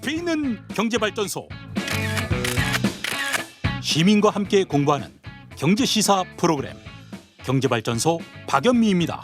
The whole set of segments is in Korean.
앞에 있는 경제발전소. 시민과 함께 공부하는 경제시사 프로그램 경제발전소 박연미입니다.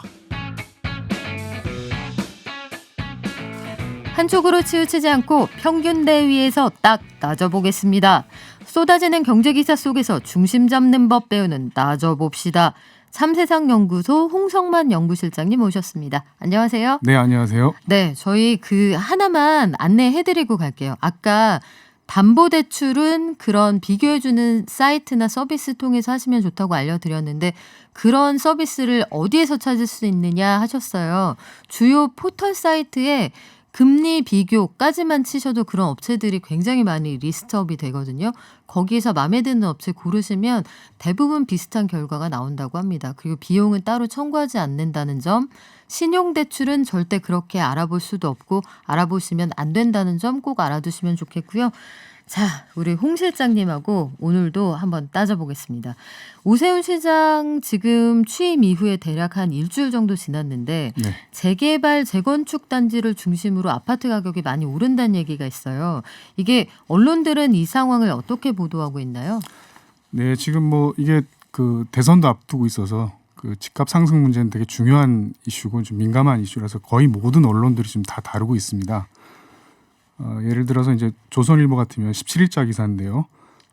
한쪽으로 치우치지 않고 평균대 위에서 딱 따져보겠습니다. 쏟아지는 경제기사 속에서 중심 잡는 법 배우는 따져봅시다. 참세상연구소 홍성만 연구실장님 모셨습니다. 안녕하세요. 네, 안녕하세요. 네, 저희 그 하나만 안내해드리고 갈게요. 아까 담보대출은 그런 비교해주는 사이트나 서비스 통해서 하시면 좋다고 알려드렸는데 그런 서비스를 어디에서 찾을 수 있느냐 하셨어요. 주요 포털 사이트에 금리 비교까지만 치셔도 그런 업체들이 굉장히 많이 리스트업이 되거든요. 거기에서 마음에 드는 업체 고르시면 대부분 비슷한 결과가 나온다고 합니다. 그리고 비용은 따로 청구하지 않는다는 점, 신용대출은 절대 그렇게 알아볼 수도 없고 알아보시면 안 된다는 점 꼭 알아두시면 좋겠고요. 자, 우리 홍 실장님하고 오늘도 한번 따져보겠습니다. 오세훈 시장 지금 취임 이후에 대략 한 일주일 정도 지났는데 네. 재개발, 재건축 단지를 중심으로 아파트 가격이 많이 오른다는 얘기가 있어요. 이게 언론들은 이 상황을 어떻게 보도하고 있나요? 네, 지금 뭐 이게 그 대선도 앞두고 있어서 그 집값 상승 문제는 되게 중요한 이슈고 좀 민감한 이슈라서 거의 모든 언론들이 지금 다 다루고 있습니다. 예를 들어서 이제 조선일보 같으면 17일자 기사인데요.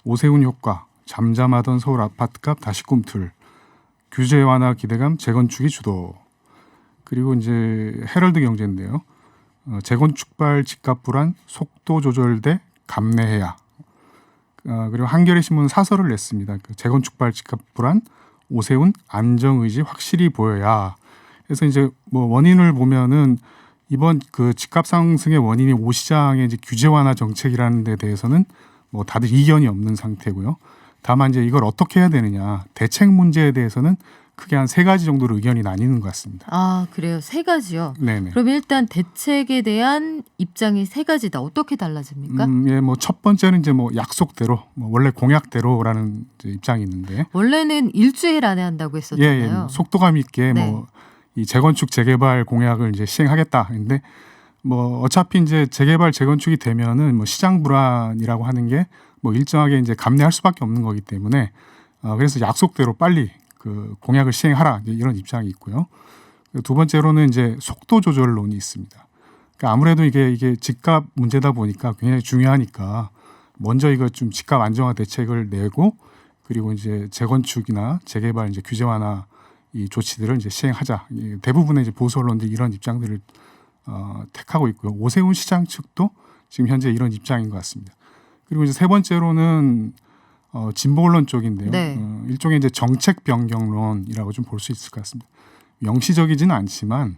오세훈 효과, 잠잠하던 서울 아파트값 다시 꿈틀, 규제 완화 기대감, 재건축이 주도. 그리고 이제 헤럴드 경제인데요. 재건축발 집값 불안, 속도 조절돼 감내해야. 그리고 한겨레 신문 사설을 냈습니다. 그 재건축발 집값 불안, 오세훈 안정 의지 확실히 보여야. 그래서 이제 뭐 원인을 보면은 이번 그 집값 상승의 원인이 오 시장의 이제 규제 완화 정책이라는 데 대해서는 뭐 다들 이견이 없는 상태고요. 다만 이제 이걸 어떻게 해야 되느냐 대책 문제에 대해서는 크게 한 세 가지 정도로 의견이 나뉘는 것 같습니다. 아, 그래요. 세 가지요. 네네. 그럼 일단 대책에 대한 입장이 세 가지다. 어떻게 달라집니까? 예, 뭐 첫 번째는 이제 뭐 약속대로, 뭐 원래 공약대로라는 이제 입장이 있는데, 원래는 일주일 안에 한다고 했었잖아요. 속도감 있게 네. 뭐 이 재건축 재개발 공약을 이제 시행하겠다. 근데 뭐 어차피 이제 재개발 재건축이 되면은 뭐 시장 불안이라고 하는 게 뭐 일정하게 이제 감내할 수밖에 없는 거기 때문에 그래서 약속대로 빨리 그 공약을 시행하라 이런 입장이 있고요. 두 번째로는 이제 속도 조절론이 있습니다. 그러니까 아무래도 이게 집값 문제다 보니까 굉장히 중요하니까 먼저 이거 좀 집값 안정화 대책을 내고 그리고 이제 재건축이나 재개발 이제 규제 완화 이 조치들을 이제 시행하자. 대부분의 이제 보수 언론들이 이런 입장들을 택하고 있고요. 오세훈 시장 측도 지금 현재 이런 입장인 것 같습니다. 그리고 이제 세 번째로는 진보 언론 쪽인데요. 네. 일종의 이제 정책 변경론이라고 좀 볼 수 있을 것 같습니다. 명시적이지는 않지만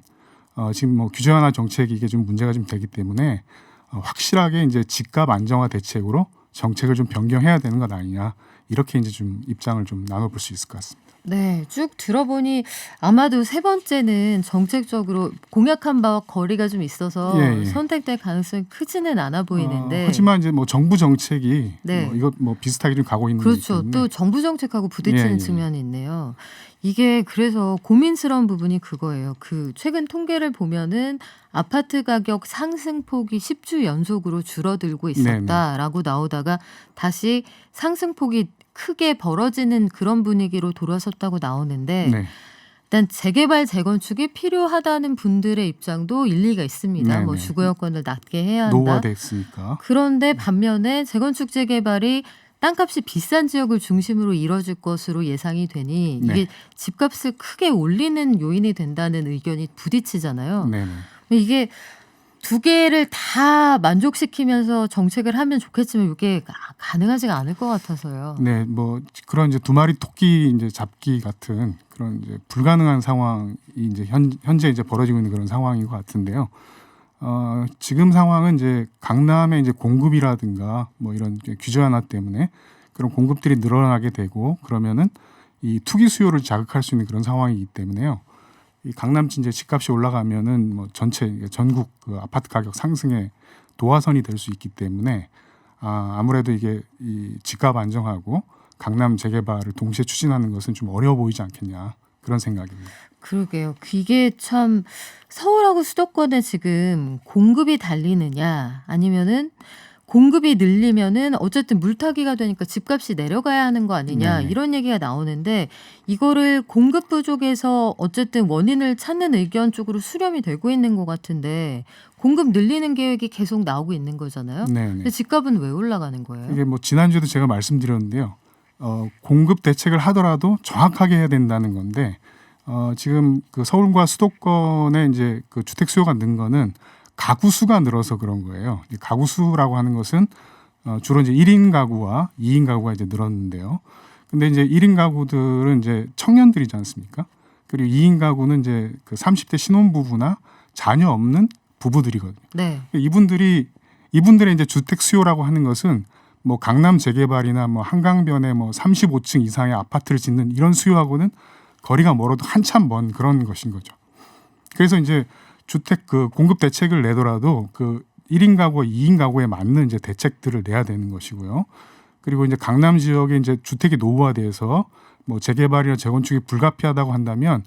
지금 뭐 규제 완화 정책이 이게 좀 문제가 좀 되기 때문에 확실하게 이제 집값 안정화 대책으로 정책을 좀 변경해야 되는 것 아니냐 이렇게 이제 좀 입장을 좀 나눠볼 수 있을 것 같습니다. 네, 쭉 들어보니 아마도 세 번째는 정책적으로 공약한 바와 거리가 좀 있어서 예. 선택될 가능성이 크지는 않아 보이는데. 하지만 이제 뭐 정부 정책이 네. 뭐 이것 뭐 비슷하게 좀 가고 있는 그렇죠. 거기 때문에. 또 정부 정책하고 부딪히는 예. 측면이 있네요. 이게 그래서 고민스러운 부분이 그거예요. 그 최근 통계를 보면은 아파트 가격 상승폭이 10주 연속으로 줄어들고 있었다라고 나오다가 다시 상승폭이 크게 벌어지는 그런 분위기로 돌아섰다고 나오는데 네. 일단 재개발 재건축이 필요하다는 분들의 입장도 일리가 있습니다. 네네. 뭐 주거 여건을 낮게 해야 한다. 노후화됐으니까. 그런데 반면에 재건축 재개발이 땅값이 비싼 지역을 중심으로 이뤄질 것으로 예상이 되니 이게 네. 집값을 크게 올리는 요인이 된다는 의견이 부딪히잖아요. 네네. 이게 두 개를 다 만족시키면서 정책을 하면 좋겠지만 이게 가능하지가 않을 것 같아서요. 네, 뭐 그런 이제 두 마리 토끼 이제 잡기 같은 그런 이제 불가능한 상황이 이제 현재 이제 벌어지고 있는 그런 상황인 것 같은데요. 지금 상황은 이제 강남의 이제 공급이라든가 뭐 이런 규제 완화 때문에 그런 공급들이 늘어나게 되고 그러면은 이 투기 수요를 자극할 수 있는 그런 상황이기 때문에요. 이 강남 이제 집값이 올라가면은 뭐 전체 전국 그 아파트 가격 상승의 도화선이 될 수 있기 때문에 아무래도 이게 이 집값 안정하고 강남 재개발을 동시에 추진하는 것은 좀 어려워 보이지 않겠냐 그런 생각입니다. 그러게요. 이게 참 서울하고 수도권에 지금 공급이 달리느냐 아니면은 공급이 늘리면은 어쨌든 물타기가 되니까 집값이 내려가야 하는 거 아니냐 네네. 이런 얘기가 나오는데 이거를 공급 부족에서 어쨌든 원인을 찾는 의견 쪽으로 수렴이 되고 있는 것 같은데 공급 늘리는 계획이 계속 나오고 있는 거잖아요. 네네. 근데 집값은 왜 올라가는 거예요? 이게 뭐 지난주에도 제가 말씀드렸는데요. 공급 대책을 하더라도 정확하게 해야 된다는 건데 지금 그 서울과 수도권에 이제 그 주택 수요가 는 거는 가구 수가 늘어서 그런 거예요. 이 가구 수라고 하는 것은 주로 이제 1인 가구와 2인 가구가 이제 늘었는데요. 근데 이제 1인 가구들은 이제 청년들이지 않습니까? 그리고 2인 가구는 이제 그 30대 신혼부부나 자녀 없는 부부들이거든요. 네. 이분들의 이제 주택 수요라고 하는 것은 뭐 강남 재개발이나 뭐 한강변에 뭐 35층 이상의 아파트를 짓는 이런 수요하고는 거리가 멀어도 한참 먼 그런 것인 거죠. 그래서 이제 주택 그 공급 대책을 내더라도 그 1인 가구와 2인 가구에 맞는 이제 대책들을 내야 되는 것이고요. 그리고 이제 강남 지역에 이제 주택이 노후화돼서 뭐 재개발이나 재건축이 불가피하다고 한다면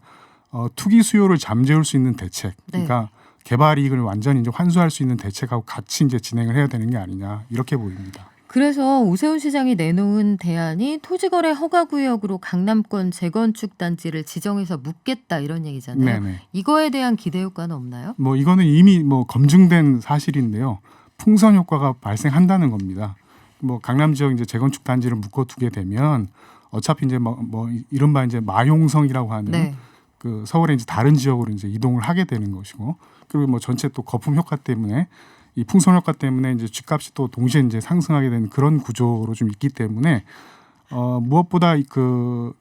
투기 수요를 잠재울 수 있는 대책, 그러니까 개발 이익을 완전히 이제 환수할 수 있는 대책하고 같이 이제 진행을 해야 되는 게 아니냐 이렇게 보입니다. 그래서 오세훈 시장이 내놓은 대안이 토지거래 허가구역으로 강남권 재건축 단지를 지정해서 묻겠다 이런 얘기잖아요. 네네. 이거에 대한 기대 효과는 없나요? 뭐 이거는 이미 뭐 검증된 사실인데요. 풍선 효과가 발생한다는 겁니다. 뭐 강남 지역 이제 재건축 단지를 묶어두게 되면 어차피 이제 뭐 이른바 이제 마용성이라고 하는 네. 그 서울의 이제 다른 지역으로 이제 이동을 하게 되는 것이고, 그리고 뭐 전체 또 거품 효과 때문에 이 풍선 효과 때문에 이제 집값이 또 동시에 이제 상승하게 되는 그런 구조로 좀 있기 때문에 무엇보다 그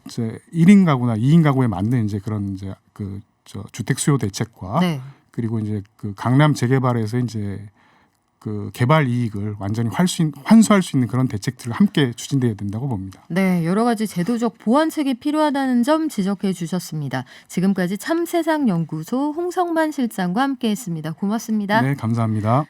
이제 1인 가구나 2인 가구에 맞는 이제 그런 이제 그 주택 수요 대책과 네. 그리고 이제 그 강남 재개발에서 이제 그 개발 이익을 완전히 환수할 수 있는 그런 대책들을 함께 추진돼야 된다고 봅니다. 네, 여러 가지 제도적 보완책이 필요하다는 점 지적해 주셨습니다. 지금까지 참세상 연구소 홍성만 실장과 함께했습니다. 고맙습니다. 네, 감사합니다.